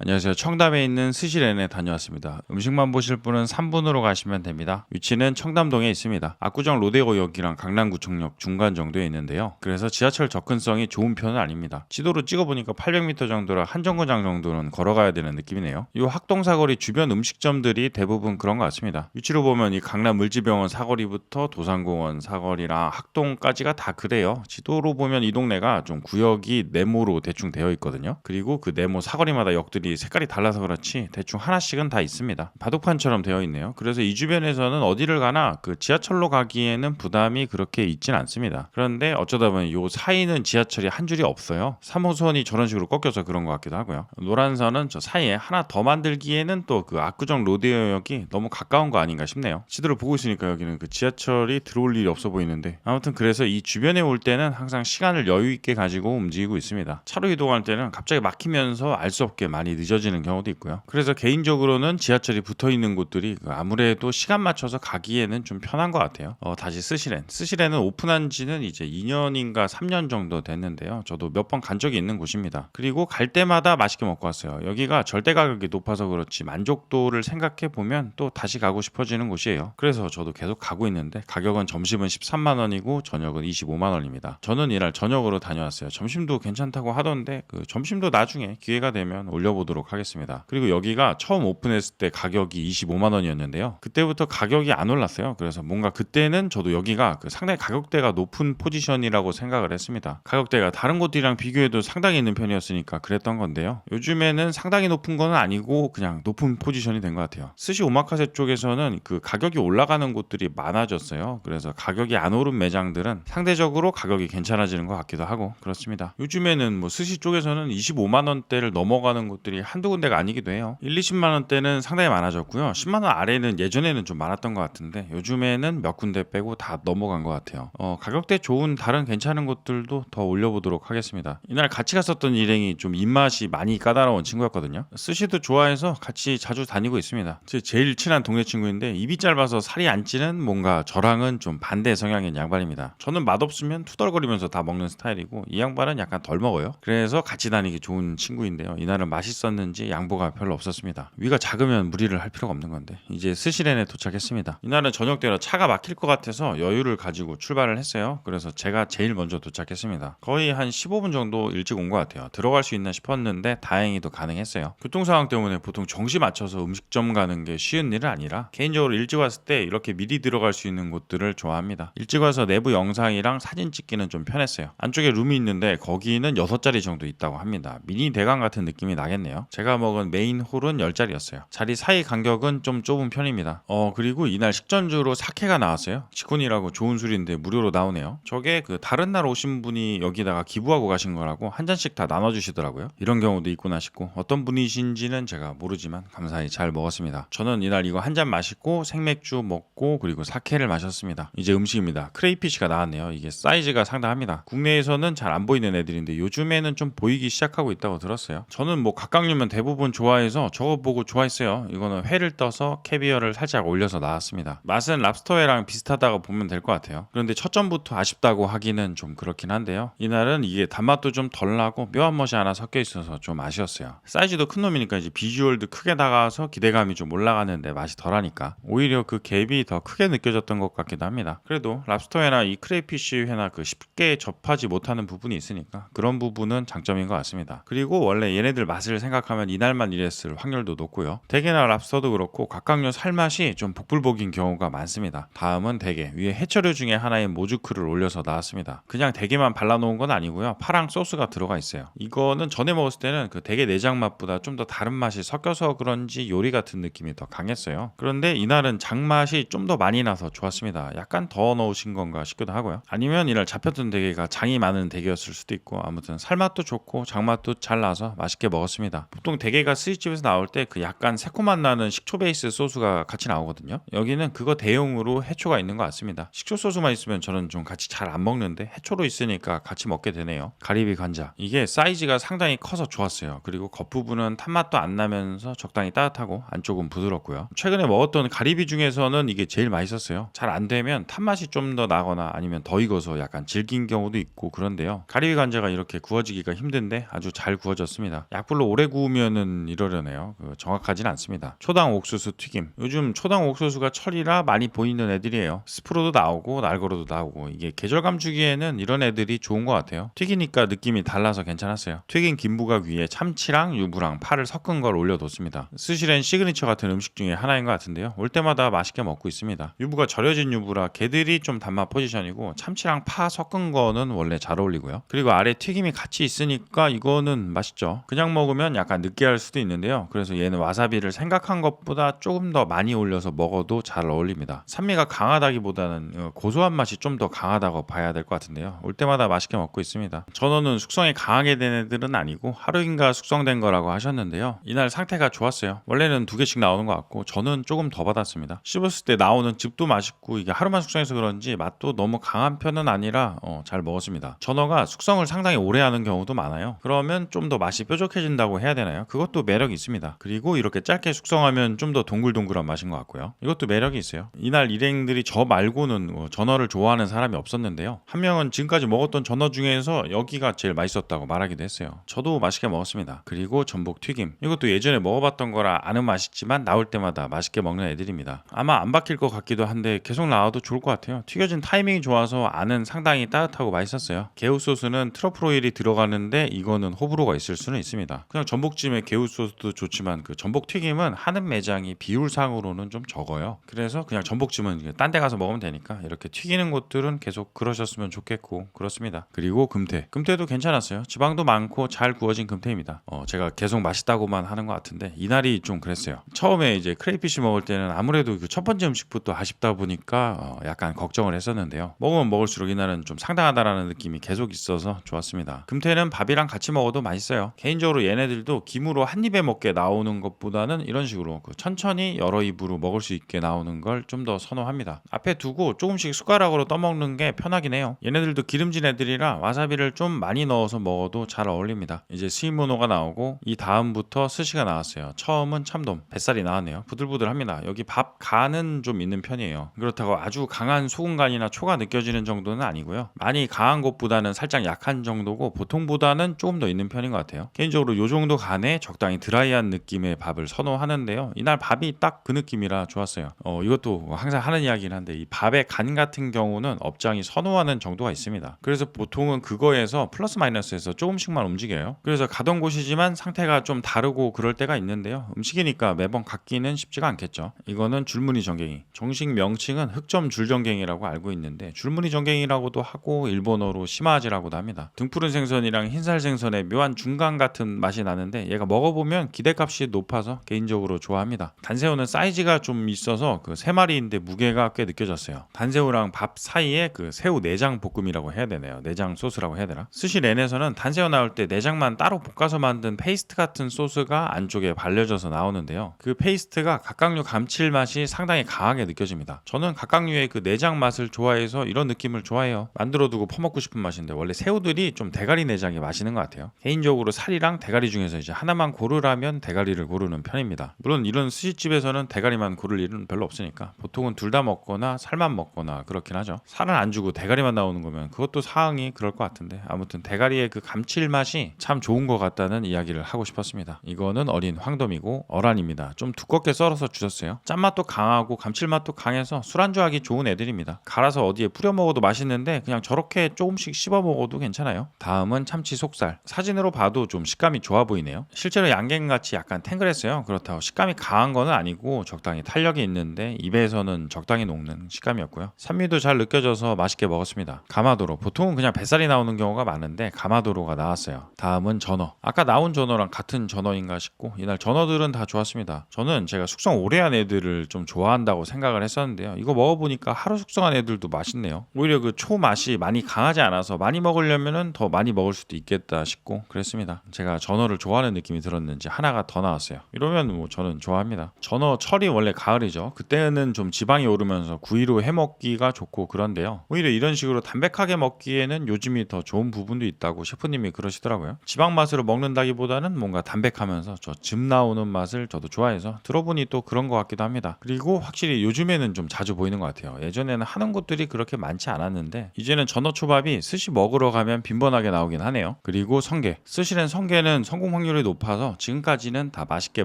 안녕하세요. 청담에 있는 스시렌에 다녀왔습니다. 음식만 보실 분은 3분으로 가시면 됩니다. 위치는 청담동에 있습니다. 압구정 로데오역이랑 강남구청역 중간 정도에 있는데요. 그래서 지하철 접근성이 좋은 편은 아닙니다. 지도로 찍어보니까 800m 정도라 한 정거장 정도는 걸어가야 되는 느낌이네요. 이 학동사거리 주변 음식점들이 대부분 그런 것 같습니다. 위치로 보면 이 강남 을지병원 사거리부터 도산공원 사거리랑 학동까지가 다 그래요. 지도로 보면 이 동네가 좀 구역이 네모로 대충 되어 있거든요. 그리고 그 네모 사거리마다 역들이 색깔이 달라서 그렇지 대충 하나씩은 다 있습니다. 바둑판처럼 되어 있네요. 그래서 이 주변에서는 어디를 가나 그 지하철로 가기에는 부담이 그렇게 있진 않습니다. 그런데 어쩌다 보면 요 사이는 지하철이 한 줄이 없어요. 3호선이 저런 식으로 꺾여서 그런 것 같기도 하고요. 노란선은 저 사이에 하나 더 만들기에는 또 그 압구정 로데오역이 너무 가까운 거 아닌가 싶네요. 지도를 보고 있으니까 여기는 그 지하철이 들어올 일이 없어 보이는데 아무튼 그래서 이 주변에 올 때는 항상 시간을 여유 있게 가지고 움직이고 있습니다. 차로 이동할 때는 갑자기 막히면서 알 수 없게 많이 늦어지는 경우도 있고요. 그래서 개인적으로는 지하철이 붙어 있는 곳들이 아무래도 시간 맞춰서 가기에는 좀 편한 것 같아요. 다시 스시렌은 오픈한 지는 이제 2년인가 3년 정도 됐는데요. 저도 몇 번 간 적이 있는 곳입니다. 그리고 갈 때마다 맛있게 먹고 왔어요. 여기가 절대 가격이 높아서 그렇지 만족도를 생각해 보면 또 다시 가고 싶어지는 곳이에요. 그래서 저도 계속 가고 있는데 가격은 점심은 13만 원이고 저녁은 25만 원입니다. 저는 이날 저녁으로 다녀왔어요. 점심도 괜찮다고 하던데 그 점심도 나중에 기회가 되면 올려보도록 하겠습니다. 그리고 여기가 처음 오픈했을 때 가격이 25만 원이었는데요. 그때부터 가격이 안 올랐어요. 그래서 뭔가 그때는 저도 여기가 그 상당히 가격대가 높은 포지션이라고 생각을 했습니다. 가격대가 다른 곳들이랑 비교해도 상당히 있는 편이었으니까 그랬던 건데요. 요즘에는 상당히 높은 건 아니고 그냥 높은 포지션이 된 것 같아요. 스시 오마카세 쪽에서는 그 가격이 올라가는 곳들이 많아졌어요. 그래서 가격이 안 오른 매장들은 상대적으로 가격이 괜찮아지는 것 같기도 하고 그렇습니다. 요즘에는 뭐 스시 쪽에서는 25만 원대를 넘어가는 곳들이 한두 군데가 아니기도 해요. 1, 20만 원대는 상당히 많아졌고요. 10만 원 아래는 예전에는 좀 많았던 것 같은데 요즘에는 몇 군데 빼고 다 넘어간 것 같아요. 가격대 좋은 다른 괜찮은 곳들도 더 올려보도록 하겠습니다. 이날 같이 갔었던 일행이 좀 입맛이 많이 까다로운 친구였거든요. 스시도 좋아해서 같이 자주 다니고 있습니다. 제일 친한 동네 친구인데 입이 짧아서 살이 안 찌는 뭔가 저랑은 좀 반대 성향인 양반입니다. 저는 맛없으면 투덜거리면서 다 먹는 스타일이고 이 양반은 약간 덜 먹어요. 그래서 같이 다니기 좋은 친구인데요. 이날은 맛있었는지 양보가 별로 없었습니다. 위가 작으면 무리를 할 필요가 없는 건데 이제 스시렌에 도착했습니다. 이날은 저녁 때라 차가 막힐 것 같아서 여유를 가지고 출발을 했어요. 그래서 제가 제일 먼저 도착했습니다. 거의 한 15분 정도 일찍 온 것 같아요. 들어갈 수 있나 싶었는데 다행히도 가능했어요. 교통 상황 때문에 보통 정시 맞춰서 음식점 가는 게 쉬운 일은 아니라 개인적으로 일찍 왔을 때 이렇게 미리 들어갈 수 있는 곳들을 좋아합니다. 일찍 와서 내부 영상이랑 사진 찍기는 좀 편했어요. 안쪽에 룸이 있는데 거기는 6자리 정도 있다고 합니다. 미니 대강 같은 느낌이 나겠네요. 제가 먹은 메인 홀은 10자리였어요. 자리 사이 간격은 좀 좁은 편입니다. 그리고 이날 식전주로 사케가 나왔어요. 치콘이라고 좋은 술인데 무료로 나오네요. 저게 그 다른 날 오신 분이 여기다가 기부하고 가신 거라고 한 잔씩 다 나눠주시더라고요. 이런 경우도 있구나 싶고 어떤 분이신지는 제가 모르지만 감사히 잘 먹었습니다. 저는 이날 이거 한 잔 마시고 생맥주 먹고 그리고 사케를 마셨습니다. 이제 음식입니다. 크레이피쉬가 나왔네요. 이게 사이즈가 상당합니다. 국내에서는 잘 안 보이는 애들인데 요즘에는 좀 보이기 시작하고 있다고 들었어요. 저는 뭐 각각류면 대부분 좋아해서 저거 보고 좋아했어요. 이거는 회를 떠서 캐비어를 살짝 올려서 나왔습니다. 맛은 랍스터회랑 비슷하다고 보면 될 것 같아요. 그런데 첫 점부터 아쉽다고 하기는 좀 그렇긴 한데요. 이날은 이게 단맛도 좀 덜 나고 묘한 맛이 하나 섞여 있어서 좀 아쉬웠어요. 사이즈도 큰 놈이니까 이제 비주얼도 크게 나가서 기대감이 좀 올라가는데 맛이 덜하니까 오히려 그 갭이 더 크게 느껴졌던 것 같기도 합니다. 그래도 랍스터회나 이 크레이피쉬 회나 그 쉽게 접하지 못하는 부분이 있으니까 그런 부분은 장점인 것 같습니다. 그리고 원래 얘네들 맛을 생각하면 이날만 이랬을 확률도 높고요. 대게나 랍스터도 그렇고 각각류 살맛이 좀 복불복인 경우가 많습니다. 다음은 대게, 위에 해초류 중에 하나인 모주크를 올려서 나왔습니다. 그냥 대게만 발라놓은 건 아니고요. 파랑 소스가 들어가 있어요. 이거는 전에 먹었을 때는 그 대게 내장 맛보다 좀 더 다른 맛이 섞여서 그런지 요리 같은 느낌이 더 강했어요. 그런데 이날은 장맛이 좀 더 많이 나서 좋았습니다. 약간 더 넣으신 건가 싶기도 하고요. 아니면 이날 잡혔던 대게가 장이 많은 대게였을 수도 있고 아무튼 살맛도 좋고 장맛도 잘 나서 맛있게 먹었습니다. 보통 대게가 스시집에서 나올 때 그 약간 새콤맛 나는 식초 베이스 소스가 같이 나오거든요. 여기는 그거 대용으로 해초가 있는 것 같습니다. 식초 소스만 있으면 저는 좀 같이 잘 안 먹는데 해초로 있으니까 같이 먹게 되네요. 가리비 관자 이게 사이즈가 상당히 커서 좋았어요. 그리고 겉부분은 탄맛도 안 나면서 적당히 따뜻하고 안쪽은 부드럽고요. 최근에 먹었던 가리비 중에서는 이게 제일 맛있었어요. 잘 안 되면 탄맛이 좀 더 나거나 아니면 더 익어서 약간 질긴 경우도 있고 그런데요. 가리비 관자가 이렇게 구워지기가 힘든데 아주 잘 구워졌습니다. 약불로 오래 구우면은 이러려네요. 정확하진 않습니다. 초당 옥수수 튀김. 요즘 초당 옥수수가 철이라 많이 보이는 애들이에요. 스프로도 나오고 날거로도 나오고 이게 계절감 주기에는 이런 애들이 좋은 것 같아요. 튀기니까 느낌이 달라서 괜찮았어요. 튀긴 김부각 위에 참치랑 유부랑 파를 섞은 걸 올려뒀습니다. 스시렌 시그니처 같은 음식 중에 하나인 것 같은데요. 올 때마다 맛있게 먹고 있습니다. 유부가 절여진 유부라 걔들이 좀 단맛 포지션이고 참치랑 파 섞은 거는 원래 잘 어울리고요. 그리고 아래 튀김이 같이 있으니까 이거는 맛있죠. 그냥 먹으면 약간 느끼할 수도 있는데요. 그래서 얘는 와사비를 생각한 것보다 조금 더 많이 올려서 먹어도 잘 어울립니다. 산미가 강하다기보다는 고소한 맛이 좀 더 강하다고 봐야 될 것 같은데요. 올 때마다 맛있게 먹고 있습니다. 전어는 숙성이 강하게 된 애들은 아니고 하루인가 숙성된 거라고 하셨는데요. 이날 상태가 좋았어요. 원래는 2개씩 나오는 것 같고 저는 조금 더 받았습니다. 씹었을 때 나오는 즙도 맛있고 이게 하루만 숙성해서 그런지 맛도 너무 강한 편은 아니라 잘 먹었습니다. 전어가 숙성을 상당히 오래 하는 경우도 많아요. 그러면 좀 더 맛이 뾰족해진다고 해야 되나요? 그것도 매력이 있습니다. 그리고 이렇게 짧게 숙성하면 좀 더 동글동글한 맛인 것 같고요. 이것도 매력이 있어요. 이날 일행들이 저 말고는 전어를 좋아하는 사람이 없었는데요. 한 명은 지금까지 먹었던 전어 중에서 여기가 제일 맛있었다고 말하기도 했어요. 저도 맛있게 먹었습니다. 그리고 전복 튀김. 이것도 예전에 먹어봤던 거라 아는 맛이지만 나올 때마다 맛있게 먹는 애들입니다. 아마 안 바뀔 것 같기도 한데 계속 나와도 좋을 것 같아요. 튀겨진 타이밍이 좋아서 안은 상당히 따뜻하고 맛있었어요. 개우 소스는 트러플 오일이 들어가는데 이거는 호불호가 있을 수는 있습니다. 그냥 전복찜에 개우 소스도 좋지만 그 전복 튀김은 하는 매장이 비율상으로는 좀 적어요. 그래서 그냥 전복찜은 딴 데 가서 먹으면 되니까 이렇게 튀기는 곳들은 계속 그러셨으면 좋겠고 그렇습니다. 그리고 금태도 괜찮았어요. 지방도 많고 잘 구워진 금태입니다. 제가 계속 맛있다고만 하는 것 같은데 이날이 좀 그랬어요. 처음에 이제 크레이피쉬 먹을 때는 아무래도 그 첫 번째 음식부터 아쉽다 보니까 약간 걱정을 했었는데요. 먹으면 먹을수록 이날은 좀 상당하다라는 느낌이 계속 있어서 좋았습니다. 금태는 밥이랑 같이 먹어도 맛있어요. 개인적으로 얘네들도 김으로 한 입에 먹게 나오는 것보다는 이런 식으로 천천히 여러 입으로 먹을 수 있게 나오는 걸 좀 더 선호합니다. 앞에 두고 조금씩 숟가락으로 떠먹는 게 편하긴 해요. 얘네들도 기름진 애들이라 와사비를 좀 많이 넣어서 먹어도 잘 어울립니다. 이제 스이모노가 나오고 이 다음부터 스시가 나왔어요. 처음은 참돔, 뱃살이 나왔네요. 부들부들합니다. 여기 밥 간은 좀 있는 편이에요. 그렇다고 아주 강한 소금 간이나 초가 느껴지는 정도는 아니고요. 많이 강한 것보다는 살짝 약한 정도고 보통보다는 조금 더 있는 편인 것 같아요. 개인적으로 이 정도 간에 적당히 드라이한 느낌의 밥을 선호하는데요. 이날 밥이 딱 그 느낌이라 좋았어요. 이것도 항상 하는 이야기긴 한데 이 밥의 간 같은 경우는 업장이 선호하는 정도가 있습니다. 그래서 보통은 그거에서 플러스 마이너스에서 조금씩만 움직여요. 그래서 가던 곳이지만 상태가 좀 다르고 그럴 때가 있는데요. 음식이니까 매번 같기는 쉽지가 않겠죠. 이거는 줄무늬 전갱이. 정식 명칭은 흑점 줄전갱이라고 알고 있는데 줄무늬 전갱이라고도 하고 일본어로 시마아지라고도 합니다. 등푸른 생선이랑 흰살 생선의 묘한 중간 같은 맛이 나는데 얘가 먹어보면 기대값이 높아서 개인적으로 좋아합니다. 단새우는 사이즈가 좀 있어서 그 3마리인데 무게가 꽤 느껴졌어요. 단새우랑 밥 사이에 그 새우 내장 볶음이라고 해야 되네요. 내장 소스라고 해야 되나? 스시렌에서는 단새우 나올 때 내장만 따로 볶아서 만든 페이스트 같은 소스가 안쪽에 발려져서 나오는데요. 그 페이스트가 각각류 감칠맛이 상당히 강하게 느껴집니다. 저는 각각류의 그 내장 맛을 좋아해서 이런 느낌을 좋아해요. 만들어두고 퍼먹고 싶은 맛인데 원래 새우들이 좀 대가리 내장이 맛있는 것 같아요. 개인적으로 살이랑 대가리 중에서 이제 하나만 고르라면 대가리를 고르는 편입니다. 물론 이런 스시집에서는 대가리만 고를 일은 별로 없으니까 보통은 둘 다 먹거나 살만 먹거나 그렇긴 하죠. 살은 안 주고 대가리만 나오는 거면 그것도 사항이 그럴 것 같은데 아무튼 대가리의 그 감칠맛이 참 좋은 것 같다는 이야기를 하고 싶었습니다. 이거는 어린 황돔이고 어란입니다. 좀 두껍게 썰어서 주셨어요. 짠맛도 강하고 감칠맛도 강해서 술안주하기 좋은 애들입니다. 갈아서 어디에 뿌려 먹어도 맛있는데 그냥 저렇게 조금씩 씹어 먹어도 괜찮아요. 다음은 참치 속살. 사진으로 봐도 좀 식감이 좋아 보이네요. 실제로 양갱같이 약간 탱글했어요. 그렇다고 식감이 강한 건 아니고 적당히 탄력이 있는데 입에서는 적당히 녹는 식감이었고요. 산미도 잘 느껴져서 맛있게 먹었습니다. 가마도로. 보통은 그냥 뱃살이 나오는 경우가 많은데 가마도로가 나왔어요. 다음은 전어. 아까 나온 전어랑 같은 전어인가 싶고 이날 전어들은 다 좋았습니다. 저는 제가 숙성 오래 한 애들을 좀 좋아한다고 생각을 했었는데요. 이거 먹어보니까 하루 숙성한 애들도 맛있네요. 오히려 그 초 맛이 많이 강하지 않아서 많이 먹으려면은 더 많이 먹을 수도 있겠다 싶고 그랬습니다. 제가 전어를 좋아하는 느낌이 들었는지 하나가 더 나왔어요. 이러면 뭐 저는 좋아합니다. 전어 철이 원래 가을이죠. 그때는 좀 지방이 오르면서 구이로 해먹기가 좋고 그런데요. 오히려 이런 식으로 담백하게 먹기에는 요즘이 더 좋은 부분도 있다고 셰프님이 그러시더라고요. 지방 맛으로 먹는다기보다는 뭔가 담백하면서 저 즙 나오는 맛을 저도 좋아해서 들어보니 또 그런 것 같기도 합니다. 그리고 확실히 요즘에는 좀 자주 보이는 것 같아요. 예전에는 하는 곳들이 그렇게 많지 않았는데 이제는 전어초밥이 스시 먹으러 가면 빈번하게 나오긴 하네요. 그리고 성게. 스시렌 성게는 성공 확률이 높아서 지금까지는 다 맛있게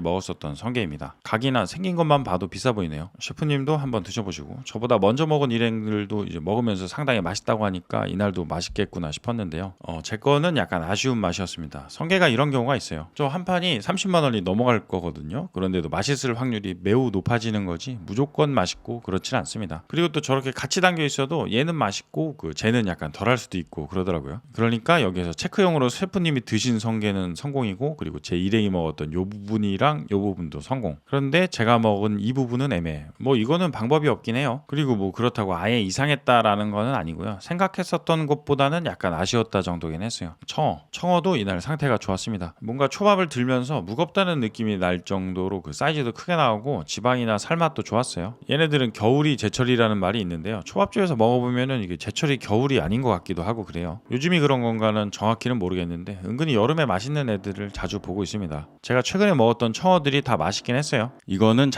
먹었었던 성게입니다. 각이나 생긴 것만 봐도 비싸 보이네요. 셰프님도 한번 드셔보시고, 저보다 먼저 먹은 일행들도 이제 먹으면서 상당히 맛있다고 하니까 이날도 맛있겠구나 싶었는데요. 제 거는 약간 아쉬운 맛이었습니다. 성게가 이런 경우가 있어요. 저 한 판이 30만 원이 넘어갈 거거든요. 그런데도 맛있을 확률이 매우 높아지는 거지 무조건 맛있고 그렇진 않습니다. 그리고 또 저렇게 같이 담겨 있어도 얘는 맛있고 쟤는 약간 덜할 수도 있고 그러더라고요. 그러니까 여기에서 체크용으로 셰프님이 드신 성게는 성공이고, 그리고 제 일행이 먹었던 요 부분이랑 요 부분도 성공. 그런데 제가 먹은 이 부분은 애매해. 뭐 이거는 방법이 없긴 해요. 그리고 뭐 그렇다고 아예 이상했다라는 거는 아니고요. 생각했었던 것보다는 약간 아쉬웠다 정도긴 했어요. 청어도 이날 상태가 좋았습니다. 뭔가 초밥을 들면서 무겁다는 느낌이 날 정도로 사이즈도 크게 나오고 지방이나 살맛도 좋았어요. 얘네들은 겨울이 제철이라는 말이 있는데요. 초밥집에서 먹어보면은 이게 제철이 겨울이 아닌 것 같기도 하고 그래요. 요즘이 그런 건가는 정확히는 모르겠는데 은근히 여름에 맛있는 애들을 자주 보고 있습니다. 제가 최근에 먹었던 청어들이 다 맛있긴 했어요. 이거는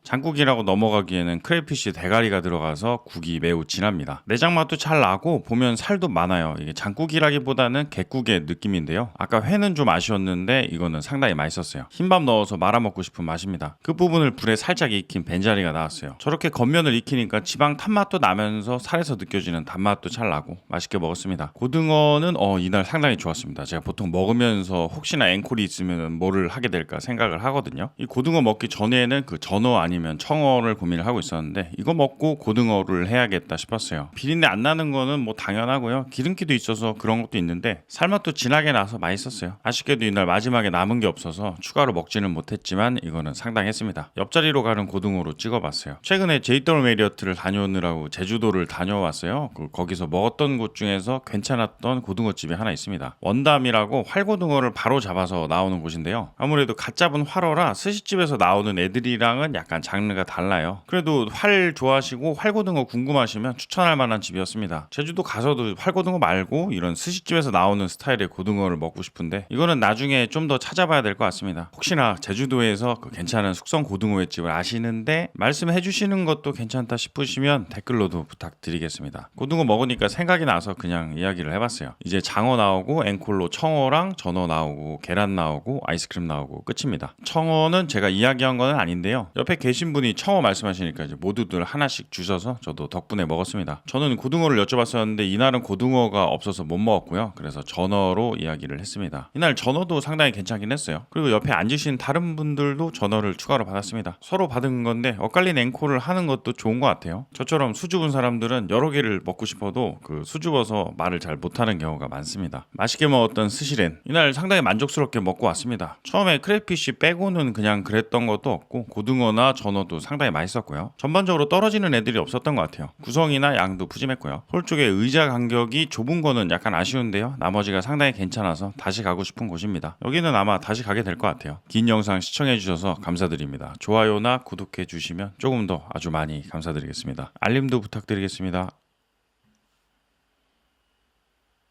장국이라고 넘어가기에는 크레이피쉬 대가리가 들어가서 국이 매우 진합니다. 내장 맛도 잘 나고 보면 살도 많아요. 이게 장국이라기보다는 갯국의 느낌인데요. 아까 회는 좀 아쉬웠는데 이거는 상당히 맛있었어요. 흰밥 넣어서 말아먹고 싶은 맛입니다. 그 부분을 불에 살짝 익힌 벤자리가 나왔어요. 저렇게 겉면을 익히니까 지방 탄맛도 나면서 살에서 느껴지는 단맛도 잘 나고 맛있게 먹었습니다. 고등어는 이날 상당히 좋았습니다. 제가 보통 먹으면서 혹시나 앵콜이 있으면 뭐를 하게 될까 생각을 하거든요. 이 고등어 먹기 전에는 전어 아니면 청어를 고민을 하고 있었는데 이거 먹고 고등어를 해야겠다 싶었어요. 비린내 안 나는 거는 뭐 당연하고요. 기름기도 있어서 그런 것도 있는데 살맛도 진하게 나서 맛있었어요. 아쉽게도 이날 마지막에 남은 게 없어서 추가로 먹지는 못했지만 이거는 상당했습니다. 옆자리로 가는 고등어로 찍어봤어요. 최근에 제이더울 메리어트를 다녀오느라고 제주도를 다녀왔어요. 거기서 먹었던 곳 중에서 괜찮았던 고등어집이 하나 있습니다. 원담이라고 활고등어를 바로 잡아서 나오는 곳인데요. 아무래도 갓 잡은 활어라 스시집에서 나오는 애들이랑은 약간 장르가 달라요. 그래도 활 좋아하시고 활고등어 궁금하시면 추천할 만한 집이었습니다. 제주도 가서도 활고등어 말고 이런 스시집에서 나오는 스타일의 고등어를 먹고 싶은데 이거는 나중에 좀 더 찾아봐야 될 것 같습니다. 혹시나 제주도에서 괜찮은 숙성 고등어회집을 아시는데 말씀해 주시는 것도 괜찮다 싶으시면 댓글로도 부탁드리겠습니다. 고등어 먹으니까 생각이 나서 그냥 이야기를 해봤어요. 이제 장어 나오고 앵콜로 청어랑 전어 나오고 계란 나오고 아이스크림 나오고 끝입니다. 청어는 제가 이야기한 건 아닌데요. 옆에 계신 분이 청어 말씀하시니까 이제 모두들 하나씩 주셔서 저도 덕분에 먹었습니다. 저는 고등어를 여쭤봤었는데 이날은 고등어가 없어서 못 먹었고요. 그래서 전어로 이야기를 했습니다. 이날 전어도 상당히 괜찮긴 했어요. 그리고 옆에 앉으신 다른 분들도 전어를 추가로 받았습니다. 서로 받은 건데 엇갈린 앵콜을 하는 것도 좋은 것 같아요. 저처럼 수줍은 사람들은 여러 개를 먹고 싶어도 수줍어서 말을 잘 못하는 경우가 많습니다. 맛있게 먹었던 스시렌 이날 상당히 만족스럽게 먹고 왔습니다. 처음에 크레피쉬 빼고는 그냥 그랬던 것도 없고 고등어나 전어도 상당히 맛있었고요. 전반적으로 떨어지는 애들이 없었던 것 같아요. 구성이나 양도 푸짐했고요. 홀 쪽에 의자 간격이 좁은 거는 약간 아쉬운데요. 나머지가 상당히 괜찮아서 다시 가고 싶은 곳입니다. 여기는 아마 다시 가게 될 것 같아요. 긴 영상 시청해주셔서 감사드립니다. 좋아요나 구독해주시면 조금 더 아주 많이 감사드리겠습니다. 알림도 부탁드리겠습니다.